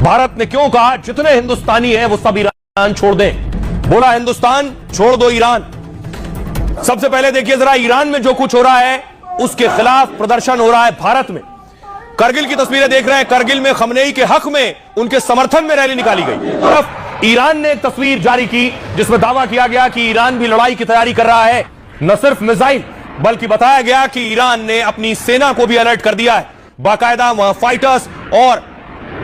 भारत ने क्यों कहा जितने हिंदुस्तानी हैं वो सब ईरान छोड़ दें? बोला हिंदुस्तान छोड़ दो ईरान। सबसे पहले देखिए जरा ईरान में जो कुछ हो रहा है उसके खिलाफ प्रदर्शन हो रहा है भारत में। करगिल की तस्वीरें देख रहे हैं। करगिल में खमनेई के हक में उनके समर्थन में रैली निकाली गई। तरफ ईरान ने एक तस्वीर जारी की जिसमें दावा किया गया कि ईरान भी लड़ाई की तैयारी कर रहा है। न सिर्फ मिसाइल बल्कि बताया गया कि ईरान ने अपनी सेना को भी अलर्ट कर दिया है। बाकायदा वहां फाइटर्स और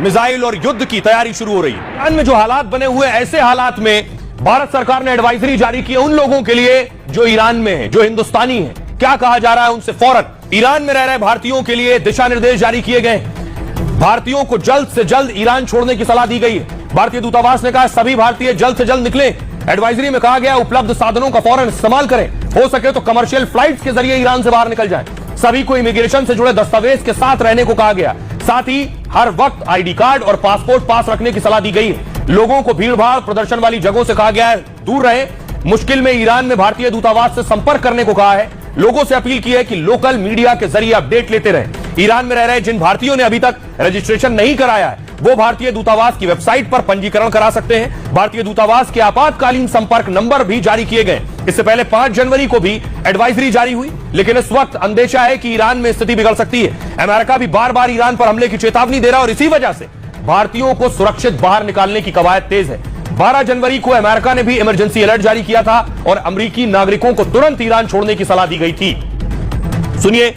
मिसाइल और युद्ध की तैयारी शुरू हो रही है। ईरान में जो हालात बने हुए, ऐसे हालात में भारत सरकार ने एडवाइजरी जारी की है उन लोगों के लिए जो ईरान में है, जो हिंदुस्तानी है। क्या कहा जा रहा है उनसे? फौरन ईरान में रह रहे भारतीयों के लिए दिशा निर्देश जारी किए गए। भारतीयों को जल्द से जल्द ईरान छोड़ने की सलाह दी गई है। भारतीय दूतावास ने कहा सभी भारतीय जल्द से जल्द निकलें। एडवाइजरी में कहा गया उपलब्ध साधनों का फौरन इस्तेमाल करें। हो सके तो कमर्शियल फ्लाइट्स के जरिए ईरान से बाहर निकल जाएं। सभी को इमिग्रेशन से जुड़े दस्तावेज के साथ रहने को कहा गया। साथ ही हर वक्त आईडी कार्ड और पासपोर्ट पास रखने की सलाह दी गई है। लोगों को भीड़-भाड़ प्रदर्शन वाली जगहों से कहा गया है दूर रहें। मुश्किल में ईरान में भारतीय दूतावास से संपर्क करने को कहा है। लोगों से अपील की है कि लोकल मीडिया के जरिए अपडेट लेते रहें। ईरान में रह रहे जिन भारतीयों ने अभी तक रजिस्ट्रेशन नहीं कराया है वो भारतीय दूतावास की वेबसाइट पर पंजीकरण करा सकते हैं। भारतीय दूतावास के आपातकालीन संपर्क नंबर भी जारी किए गए। इससे पहले 5 जनवरी को भी एडवाइजरी जारी हुई, लेकिन इस वक्त अंदेशा है कि ईरान में स्थिति बिगड़ सकती है। अमेरिका भी बार बार ईरान पर हमले की चेतावनी दे रहा है और इसी वजह से भारतीयों को सुरक्षित बाहर निकालने की कवायद तेज है। 12 जनवरी को अमेरिका ने भी इमरजेंसी अलर्ट जारी किया था और अमेरिकी नागरिकों को तुरंत ईरान छोड़ने की सलाह दी गई थी। सुनिए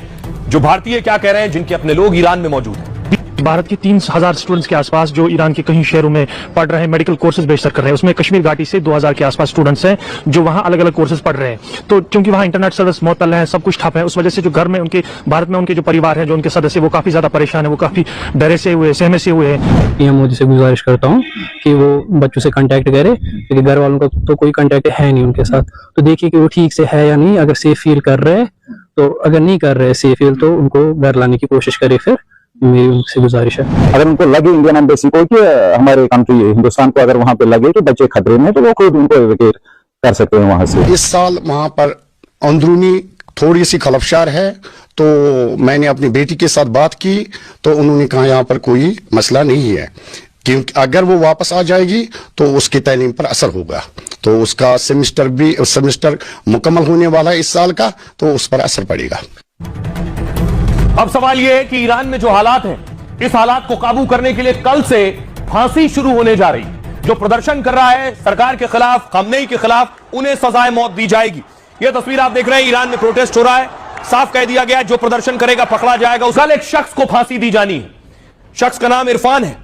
जो भारतीय क्या कह रहे हैं जिनके अपने लोग ईरान में मौजूद हैं। भारत के 3000 स्टूडेंट्स के आसपास जो ईरान के कई शहरों में पढ़ रहे हैं, मेडिकल कोर्सेज बेशतर कर रहे हैं। उसमें कश्मीर घाटी से 2000 के आसपास स्टूडेंट्स हैं जो वहां अलग अलग कोर्सेज पढ़ रहे हैं। तो क्योंकि वहां इंटरनेट सर्विस मुअत्तल है, सब कुछ ठप है, उस वजह से जो घर में उनके भारत में उनके जो परिवार है, जो उनके सदस्य, वो काफी ज्यादा परेशान है, वो काफी डरे से हुए, सहमे से हुए हैं। पीएम मोदी से गुजारिश करता हूँ कि वो बच्चों से कांटेक्ट करे, क्योंकि घर वालों का तो कोई कांटेक्ट है नहीं उनके साथ। तो देखिए कि वो ठीक से है या नहीं। अगर सेफ फील कर रहे हैं तो, अगर नहीं कर रहे सेफ फील तो उनको घर लाने की कोशिश करे। फिर मेरी उनसे गुजारिश है अगर उनको लगे इंडियन एम्बेसी को कि हमारे कंट्री हिंदुस्तान को अगर वहां पे लगे कि बच्चे खतरे में, तो वो खुद उनको एवोकेट कर सकते हैं वहां से। इस साल वहां पर अंदरूनी थोड़ी सी खलफशार है, तो मैंने अपनी बेटी के साथ बात की तो उन्होंने कहा यहाँ पर कोई मसला नहीं है, क्योंकि अगर वो वापस आ जाएगी तो उसकी तालीम पर असर होगा। तो उसका सेमेस्टर मुकम्मल होने वाला है इस साल का, तो उस पर असर पड़ेगा। अब सवाल यह है कि ईरान में जो हालात हैं, इस हालात को काबू करने के लिए कल से फांसी शुरू होने जा रही। जो प्रदर्शन कर रहा है सरकार के खिलाफ, खमनेई के खिलाफ, उन्हें सजाए मौत दी जाएगी। यह तस्वीर आप देख रहे हैं, ईरान में प्रोटेस्ट हो रहा है। साफ कह दिया गया जो प्रदर्शन करेगा पकड़ा जाएगा। कल एक शख्स को फांसी दी जानी है। शख्स का नाम इरफान है।